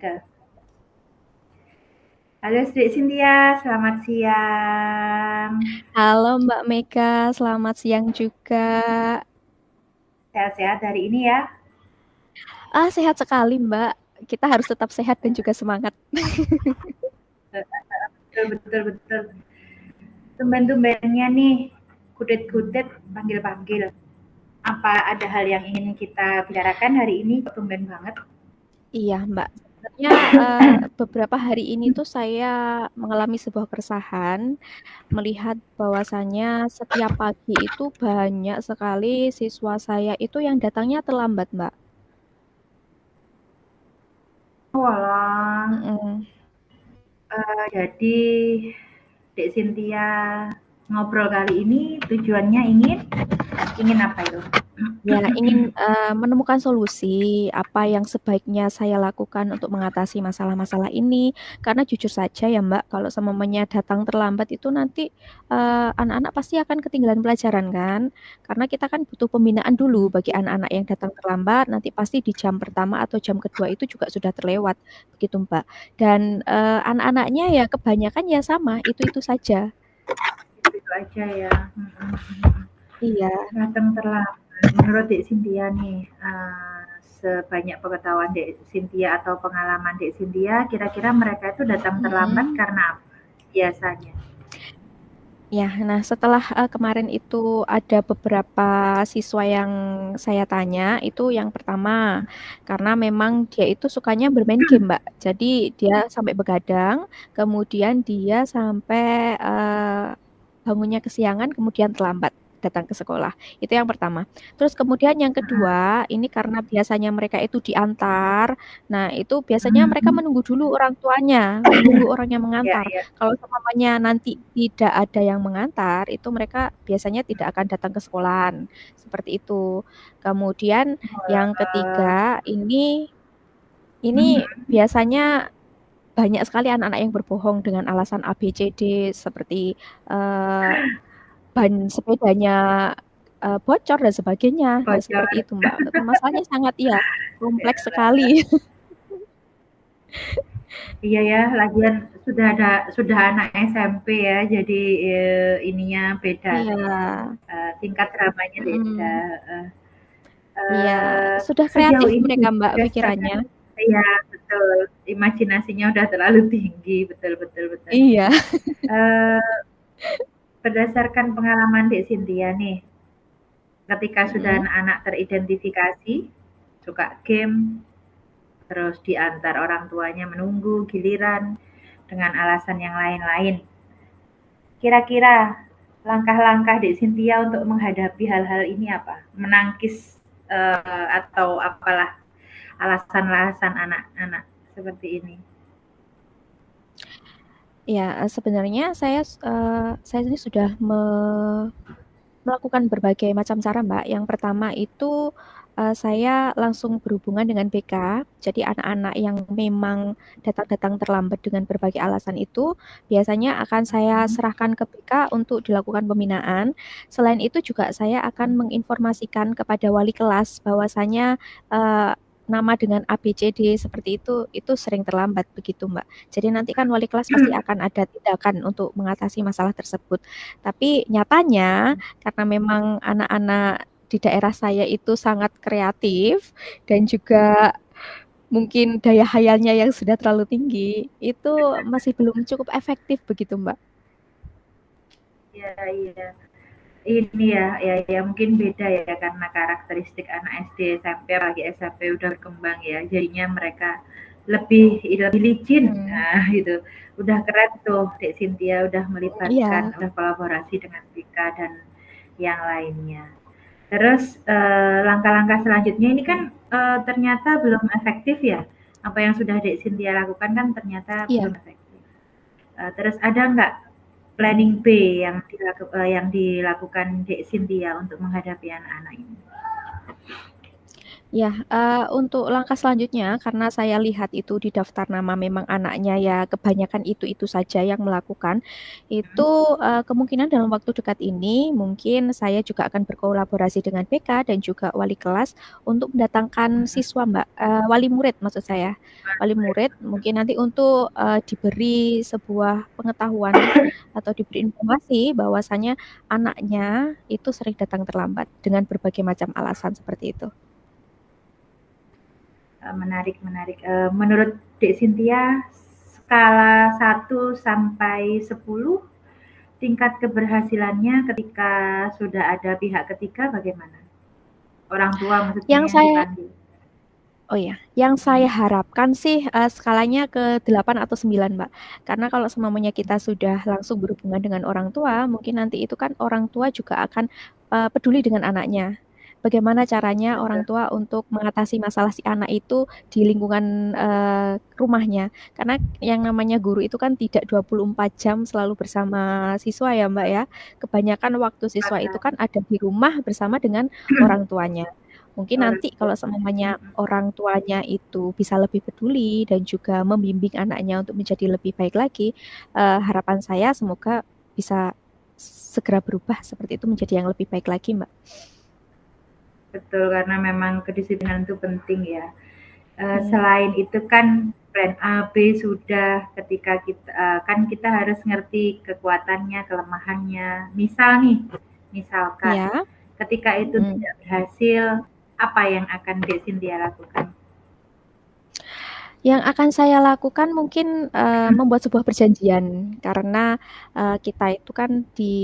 Oke. Halo Dek Cynthia, selamat siang. Halo Mbak Mega, selamat siang juga. Sehat-sehat hari ini ya. Sehat sekali Mbak. Kita harus tetap sehat dan juga semangat. Betul, betul, betul. Tumben-tumbennya nih, kudet-kudet panggil-panggil. Apa ada hal yang ingin kita bicarakan hari ini? Kok tumben banget? Iya Mbak, sebenarnya beberapa hari ini tuh saya mengalami sebuah keresahan, melihat bahwasannya setiap pagi itu banyak sekali siswa saya itu yang datangnya terlambat Mbak. Walah, Mm-mm. jadi Dek Cynthia ngobrol kali ini tujuannya ingin apa itu? Ya, ingin menemukan solusi apa yang sebaiknya saya lakukan untuk mengatasi masalah-masalah ini. Karena jujur saja ya Mbak, kalau semuanya datang terlambat itu nanti anak-anak pasti akan ketinggalan pelajaran kan. Karena kita kan butuh pembinaan dulu bagi anak-anak yang datang terlambat. Nanti pasti di jam pertama atau jam kedua itu juga sudah terlewat, begitu Mbak. Dan anak-anaknya ya kebanyakan ya sama, itu-itu saja. Itu aja ya. Iya. Datang terlambat. Menurut Dek Cynthia nih, sebanyak pengetahuan Dek Cynthia atau pengalaman Dek Cynthia, kira-kira mereka itu datang terlambat Mm-mm. karena apa biasanya? Ya, nah setelah kemarin itu ada beberapa siswa yang saya tanya, itu yang pertama, karena memang dia itu sukanya bermain game, Mbak. Jadi dia sampai begadang, kemudian dia sampai bangunnya kesiangan, kemudian terlambat datang ke sekolah. Itu yang pertama. Terus kemudian yang kedua, ini karena biasanya mereka itu diantar. Nah, itu biasanya mereka Hmm, menunggu dulu orang tuanya, menunggu orang yang ya, mengantar. ya. Kalau semuanya nanti tidak ada yang mengantar, itu mereka biasanya tidak akan datang ke sekolahan. Seperti itu. Kemudian yang Eh, ketiga, ini hmm, biasanya banyak sekali anak-anak yang berbohong dengan alasan A, B, C, D seperti eh, ban sepedanya bocor dan sebagainya. Nah, bocor. seperti itu, Mbak. Masalahnya sangat ya kompleks sekali. Iya ya, lagian sudah anak SMP ya, jadi ininya beda, Iya. tingkat dramanya beda. Mm-mm. Eh, Iya, eh, sudah sejauh kreatif ini mereka, Mbak, berdasarkan pikirannya. iya betul, imajinasinya udah terlalu tinggi, betul, betul, betul. Iya. Eh, berdasarkan pengalaman Dek Cynthia nih, ketika sudah Mm-mm. anak-anak teridentifikasi suka game, terus diantar orang tuanya menunggu giliran dengan alasan yang lain-lain. Kira-kira langkah-langkah Dek Cynthia untuk menghadapi hal-hal ini apa? Menangkis atau apalah alasan-alasan anak-anak seperti ini. Ya, sebenarnya saya ini sudah melakukan berbagai macam cara, Mbak. Yang pertama itu saya langsung berhubungan dengan BK. Jadi anak-anak yang memang datang-datang terlambat dengan berbagai alasan itu biasanya akan saya Hmm, serahkan ke BK untuk dilakukan pembinaan. Selain itu juga saya akan menginformasikan kepada wali kelas bahwasanya nama dengan A, B, C, D seperti itu sering terlambat begitu, Mbak. Jadi nanti kan wali kelas pasti akan ada tindakan untuk mengatasi masalah tersebut. Tapi nyatanya karena memang anak-anak di daerah saya itu sangat kreatif dan juga mungkin daya hayalnya yang sudah terlalu tinggi, itu masih belum cukup efektif begitu, Mbak. iya, iya. Ini ya, ya, ya mungkin beda ya karena karakteristik anak SD, SMP, apalagi SMP udah berkembang ya. Jadinya mereka lebih licin. Hmm, Nah, itu. Udah keren tuh Dek Cynthia udah melibatkan, iya, udah kolaborasi dengan BK dan yang lainnya. Terus langkah-langkah selanjutnya ini kan ternyata belum efektif ya. Apa yang sudah Dek Cynthia lakukan kan ternyata iya. belum efektif. Terus ada nggak planning B yang dilakukan Dek Cynthia untuk menghadapi anak-anak ini? Ya, untuk langkah selanjutnya karena saya lihat itu di daftar nama memang anaknya ya kebanyakan itu-itu saja yang melakukan, itu, Mhm, kemungkinan dalam waktu dekat ini mungkin saya juga akan berkolaborasi dengan BK dan juga wali kelas untuk mendatangkan mhm, siswa Mbak, wali murid maksud saya. Wali murid mungkin nanti untuk, diberi sebuah pengetahuan atau diberi informasi bahwasanya anaknya itu sering datang terlambat dengan berbagai macam alasan seperti itu. menarik menarik, menurut Dek Cynthia, skala 1 sampai 10 tingkat keberhasilannya ketika sudah ada pihak ketiga bagaimana? Orang tua maksudnya Yang yang saya dipanggil? Oh ya, yang saya Mhm, harapkan sih, skalanya ke 8 atau 9, Mbak. Karena kalau seumpamanya kita sudah langsung berhubungan dengan orang tua, mungkin nanti itu kan orang tua juga akan, peduli dengan anaknya. Bagaimana caranya betul, orang tua untuk mengatasi masalah si anak itu di lingkungan, rumahnya. Karena yang namanya guru itu kan tidak 24 jam selalu bersama siswa ya, Mbak, ya. Kebanyakan waktu siswa itu sepakat. kan ada di rumah bersama dengan orang tuanya. Mungkin Orang nanti tua, kalau seumpamanya mhm, orang tuanya itu bisa lebih peduli dan juga membimbing anaknya untuk menjadi lebih baik lagi, harapan saya semoga bisa segera berubah seperti itu menjadi yang lebih baik lagi, Mbak. betul karena memang kedisiplinan itu penting ya. Mhm. Selain itu kan plan A, B sudah ketika kita kan kita harus ngerti kekuatannya, kelemahannya. Misal nih, misalkan Iya, ketika itu mhm. tidak berhasil, apa yang akan Dek Cynthia lakukan? Yang akan saya lakukan mungkin, membuat sebuah perjanjian karena, kita itu kan di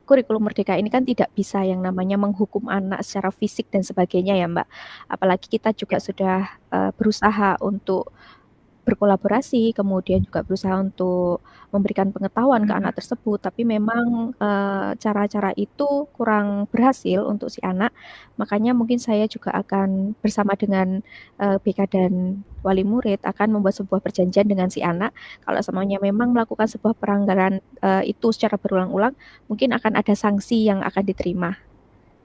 kurikulum Merdeka ini kan tidak bisa yang namanya menghukum anak secara fisik dan sebagainya ya, Mbak. Apalagi kita juga Ya, sudah, berusaha untuk berkolaborasi, kemudian juga berusaha untuk memberikan pengetahuan ke mhm, anak tersebut, tapi memang, cara-cara itu kurang berhasil untuk si anak. Makanya mungkin saya juga akan bersama dengan, BK dan wali murid akan membuat sebuah perjanjian dengan si anak, kalau semuanya memang melakukan sebuah pelanggaran, itu secara berulang-ulang, mungkin akan ada sanksi yang akan diterima,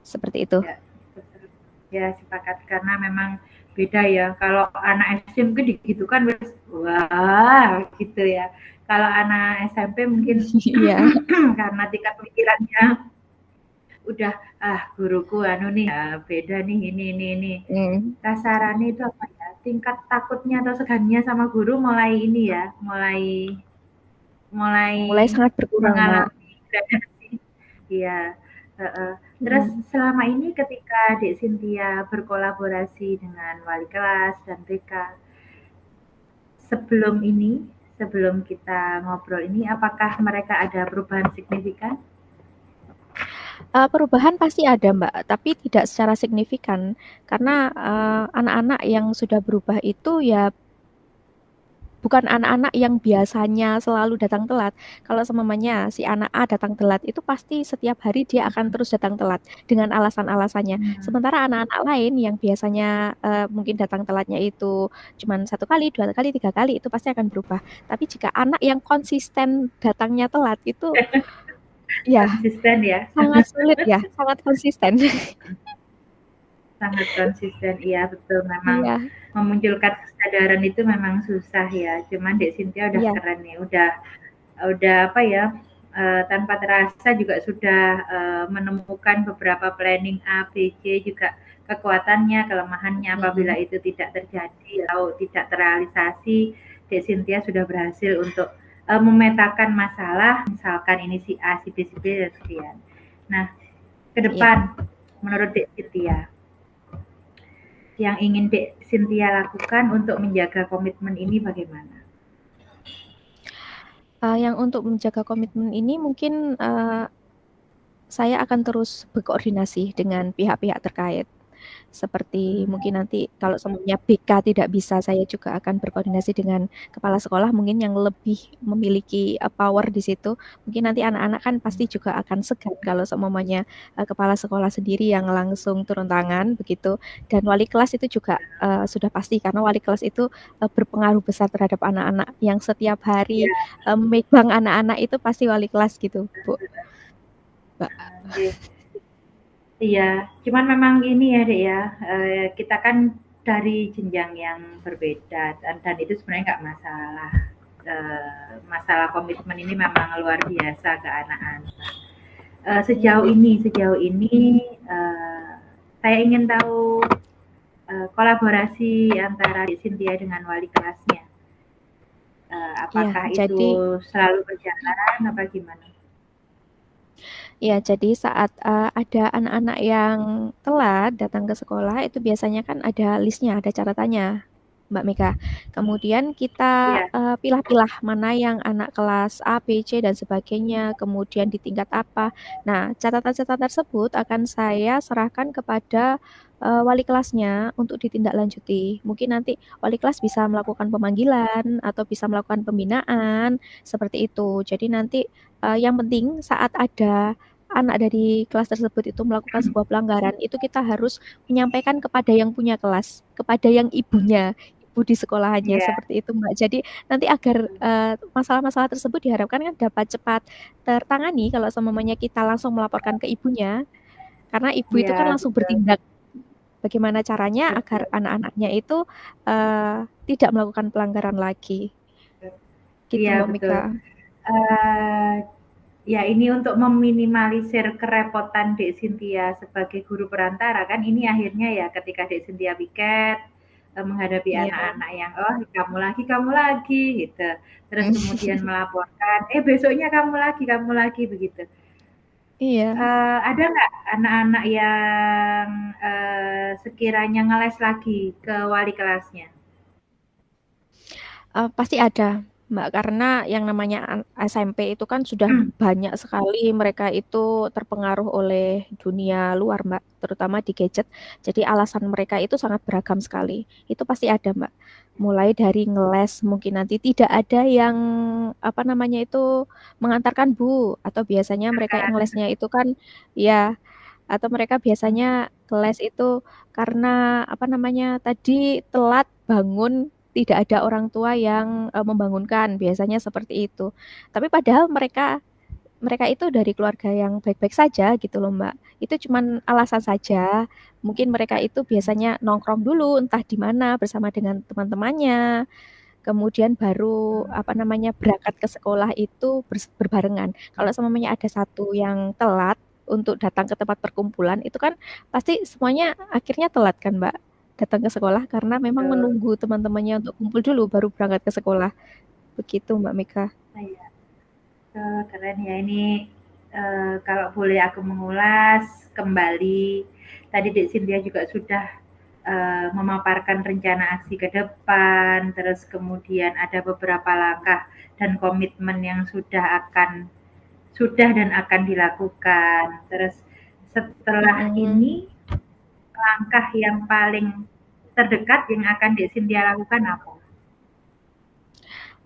seperti itu. ya, betul. Ya, sepakat karena memang beda ya. Kalau anak SD mungkin digitukan wes wah gitu ya. Kalau anak SMP mungkin Iya, karena tingkat pikirannya udah guruku anu nih beda nih ini mmm, kasarannya itu apa ya tingkat takutnya atau segannya sama guru mulai ini ya mulai mulai mulai sangat berkurang, Mbak. mengalami gradasi iya terus Mhm. selama ini ketika Dek Cynthia berkolaborasi dengan wali kelas dan BK sebelum ini sebelum kita ngobrol ini apakah mereka ada perubahan signifikan? Perubahan pasti ada, Mbak, tapi tidak secara signifikan. Karena, anak-anak yang sudah berubah itu ya bukan anak-anak yang biasanya selalu datang telat. Kalau seumpamanya si anak A datang telat, itu pasti setiap hari dia akan terus datang telat dengan alasan-alasannya. Hmm. Sementara anak-anak lain yang biasanya, mungkin datang telatnya itu cuman 1 kali, 2 kali, 3 kali, itu pasti akan berubah. Tapi jika anak yang konsisten datangnya telat, itu ya Konsisten ya. sangat sulit ya, sangat konsisten. Sangat konsisten, iya betul memang Iya. memunculkan kesadaran itu memang susah ya. Cuman Dek Cynthia udah Iya, keren nih, udah apa ya, tanpa terasa juga sudah, menemukan beberapa planning A, B, C juga kekuatannya, kelemahannya apabila mhm, itu tidak terjadi atau tidak terrealisasi, Dek Cynthia sudah berhasil untuk, memetakan masalah, misalkan ini si A, si B, si B, dan sekian. Nah, ke iya. depan menurut Dek Cynthia yang ingin Dek Cynthia lakukan untuk menjaga komitmen ini bagaimana? Yang untuk menjaga komitmen ini mungkin, saya akan terus berkoordinasi dengan pihak-pihak terkait. Seperti Hmm, mungkin nanti kalau semuanya BK tidak bisa, saya juga akan berkoordinasi dengan kepala sekolah mungkin yang lebih memiliki, power di situ. Mungkin nanti anak-anak kan pasti juga akan segan kalau seumpamanya, kepala sekolah sendiri yang langsung turun tangan begitu, dan wali kelas itu juga, sudah pasti karena wali kelas itu, berpengaruh besar terhadap anak-anak yang setiap hari, ya, megang anak-anak itu pasti wali kelas gitu, Bu, Mbak. nggih. Iya, cuman memang ini ya, Dek, ya, kita kan dari jenjang yang berbeda dan itu sebenarnya nggak masalah. Masalah komitmen ini memang luar biasa ke anak-anak. Sejauh ini, saya ingin tahu, kolaborasi antara Dek Cynthia dengan wali kelasnya, Ya, apakah itu jadi selalu berjalan apa gimana? ya, jadi saat ada anak-anak yang telat datang ke sekolah itu biasanya kan ada listnya, ada catatannya, Mbak Mega. Kemudian kita Iya, pilah-pilah mana yang anak kelas A, B, C dan sebagainya, kemudian di tingkat apa. Nah, catatan-catatan tersebut akan saya serahkan kepada wali kelasnya untuk ditindaklanjuti. Mungkin nanti wali kelas bisa melakukan pemanggilan atau bisa melakukan pembinaan seperti itu. Jadi nanti yang penting saat ada anak dari kelas tersebut itu melakukan sebuah pelanggaran, itu kita harus menyampaikan kepada yang punya kelas, kepada yang ibunya, ibu di sekolahannya, iya, seperti itu, Mbak. Jadi nanti agar masalah-masalah tersebut diharapkan kan dapat cepat tertangani kalau seumpamanya kita langsung melaporkan ke ibunya, karena ibu itu kan iya, langsung betul, bertindak. Bagaimana caranya agar betul. anak-anaknya itu tidak melakukan pelanggaran lagi, gitu Iya, Mbak betul. Mika. Eee, ya ini untuk meminimalisir kerepotan Dek Cynthia sebagai guru perantara kan ini akhirnya ya ketika Dek Cynthia piket, menghadapi Iya. anak-anak yang, "Oh kamu lagi," gitu. Terus kemudian melaporkan, "Eh besoknya kamu lagi," begitu. Iya. Ada nggak anak-anak yang, sekiranya ngeles lagi ke wali kelasnya? Pasti ada, Mbak, karena yang namanya SMP itu kan sudah banyak sekali mereka itu terpengaruh oleh dunia luar, Mbak, terutama di gadget. Jadi alasan mereka itu sangat beragam sekali. Itu pasti ada, Mbak. Mulai dari ngeles, mungkin nanti tidak ada yang apa namanya itu mengantarkan Bu, atau biasanya mereka yang ngelesnya itu kan ya atau mereka biasanya kelas itu karena apa namanya tadi telat bangun tidak ada orang tua yang membangunkan biasanya seperti itu. Tapi padahal mereka mereka itu dari keluarga yang baik-baik saja gitu loh Mbak. Itu cuman alasan saja. Mungkin mereka itu biasanya nongkrong dulu entah di mana bersama dengan teman-temannya. Kemudian baru apa namanya berangkat ke sekolah itu berbarengan. Kalau semuanya ada satu yang telat untuk datang ke tempat perkumpulan itu kan pasti semuanya akhirnya telat kan Mbak datang ke sekolah karena memang Betul. menunggu teman-temannya untuk kumpul dulu baru berangkat ke sekolah. Begitu Mbak Mika. Nah, iya. Keren ya ini, kalau boleh aku mengulas kembali, tadi Dek Cynthia juga sudah, memaparkan rencana aksi ke depan, terus kemudian ada beberapa langkah dan komitmen yang sudah dan akan dilakukan. Terus setelah Mm-mm. ini, langkah yang paling terdekat yang akan Dek Cynthia lakukan apa?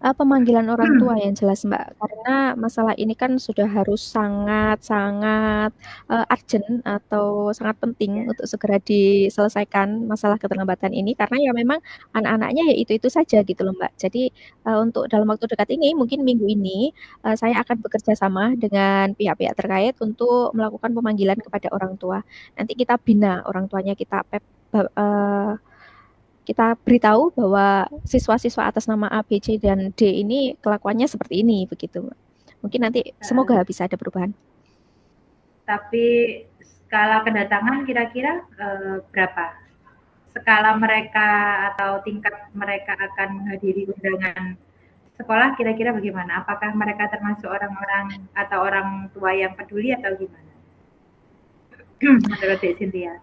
Pemanggilan orang tua yang jelas, Mbak. Karena masalah ini kan sudah harus sangat-sangat, urgent atau sangat penting Ya, untuk segera diselesaikan masalah keterlambatan ini, karena ya memang anak-anaknya ya itu-itu saja gitu loh, Mbak. Jadi, untuk dalam waktu dekat ini, mungkin minggu ini, saya akan bekerja sama dengan pihak-pihak terkait untuk melakukan pemanggilan kepada orang tua. Nanti kita bina orang tuanya, kita beritahu bahwa siswa-siswa atas nama A, B, C, dan D ini kelakuannya seperti ini, begitu. Mungkin nanti semoga bisa ada perubahan. tapi skala kedatangan kira-kira berapa? Skala mereka atau tingkat mereka akan menghadiri undangan sekolah kira-kira bagaimana? Apakah mereka termasuk orang-orang atau orang tua yang peduli atau gimana? Menurut Dek Cynthia.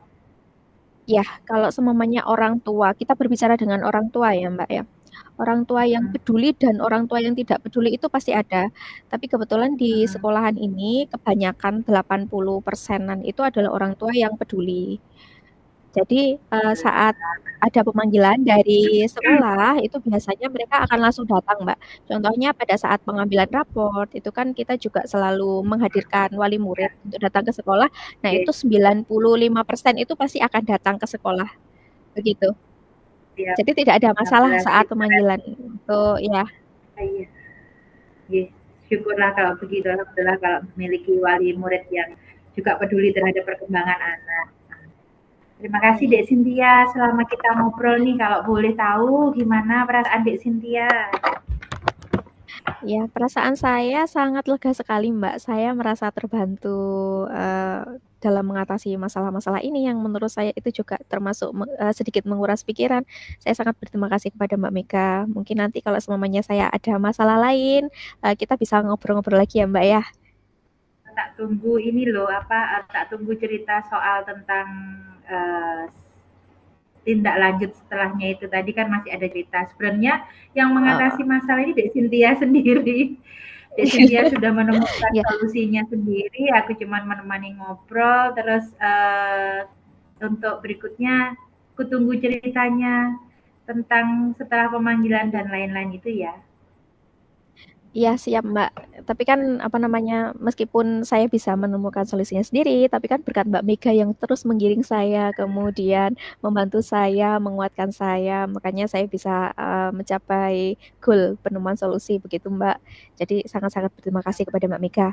Ya, kalau semuanya orang tua, kita berbicara dengan orang tua ya, Mbak ya. Orang tua yang Hmm, peduli dan orang tua yang tidak peduli itu pasti ada. Tapi kebetulan di hmm, sekolahan ini kebanyakan 80%-an itu adalah orang tua yang peduli. Jadi, saat ada pemanggilan dari sekolah, itu biasanya mereka akan langsung datang, Mbak. Contohnya pada saat pengambilan raport, itu kan kita juga selalu menghadirkan wali murid ya, untuk datang ke sekolah. Nah, itu oke. 95% itu pasti akan datang ke sekolah, begitu. Siap. Jadi tidak ada masalah Alhamdulillah saat sih keren. pemanggilan itu ya. Iya, iya. Syukurlah kalau begitu. Alhamdulillah kalau memiliki wali murid yang juga peduli terhadap perkembangan anak. Terima kasih Dek Cynthia, selama kita ngobrol nih kalau boleh tahu gimana perasaan Dek Cynthia? Ya, perasaan saya sangat lega sekali, Mbak. Saya merasa terbantu dalam mengatasi masalah-masalah ini yang menurut saya itu juga termasuk sedikit menguras pikiran. Saya sangat berterima kasih kepada Mbak Mega. Mungkin nanti kalau semuanya saya ada masalah lain, kita bisa ngobrol-ngobrol lagi ya, Mbak ya. Tak tunggu ini loh tak tunggu cerita soal tentang tindak lanjut setelahnya itu tadi kan masih ada cerita. Sebenarnya yang mengatasi masalah ini Dek Cynthia sendiri. Dek Cynthia sudah menemukan Ya, solusinya sendiri. Aku cuma menemani ngobrol. Terus untuk berikutnya, aku tunggu ceritanya tentang setelah pemanggilan dan lain-lain itu ya. iya siap Mbak. Tapi kan apa namanya, meskipun saya bisa menemukan solusinya sendiri, tapi kan berkat Mbak Mega yang terus menggiring saya, kemudian membantu saya, menguatkan saya, makanya saya bisa mencapai goal penemuan solusi begitu Mbak. Jadi sangat-sangat berterima kasih kepada Mbak Mega.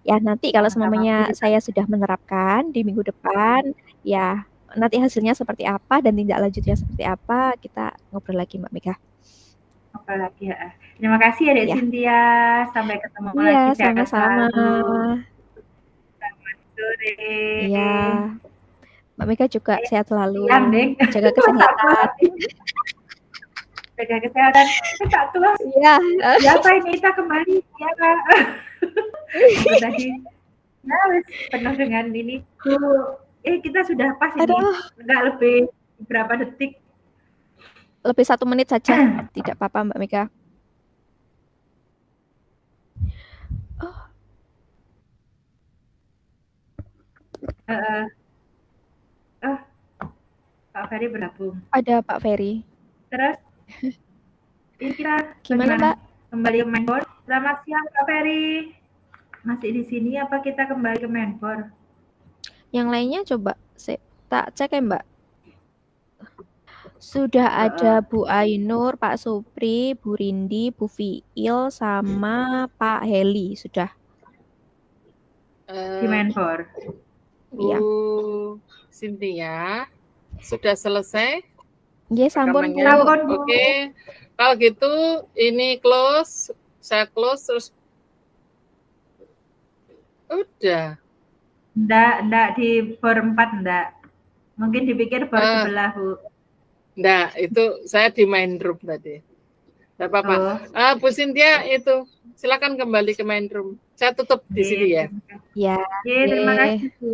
Ya nanti kalau Sama-sama aku semuanya juga. saya sudah menerapkan di minggu depan, ya nanti hasilnya seperti apa dan tindak lanjutnya seperti apa, kita ngobrol lagi Mbak Mega. Apalagi ya. Terima kasih ya Dek Ya, Cynthia. Sampai ketemu iya lagi. Sehat sama-sama. selalu. Selamat sore. Iya, Mbak Mega juga sehat selalu, Siang, Dek. jaga Tak tua. kesehatan. Jaga kesehatan. Tak tua. Iya, Siapa ini? Kita kembali. Siapa? Aku tadi ya, penuh dengan ini. Kita sudah pas ini. aduh, Enggak lebih berapa detik. lebih 1 menit saja, tidak apa-apa Mbak Mega. Oh, Uh, uh, Pak Ferry bergabung. ada Pak Ferry. Terus ini kita Gimana bagaimana? Mbak? Kembali ke mainboard. Selamat siang Pak Ferry. Masih di sini apa kita kembali ke mainboard? Yang lainnya coba tak cek ya Mbak. Sudah ada Bu Ainur, Pak Supri, Bu Rindi, Bu Fiil, sama Pak Heli. Sudah. Di mainboard. Iya. Bu Cynthia, sudah selesai Iya, sampun Bu. rekamannya? Oke. Kalau gitu ini close, saya close terus. Udah. Enggak di bor 4 enggak. Mungkin dipikir bor sebelah, Bu. Enggak, itu saya di main room tadi. Enggak apa-apa. Bu Cynthia itu silakan kembali ke main room. Saya tutup di sini ya. Ya. Terima kasih, Bu.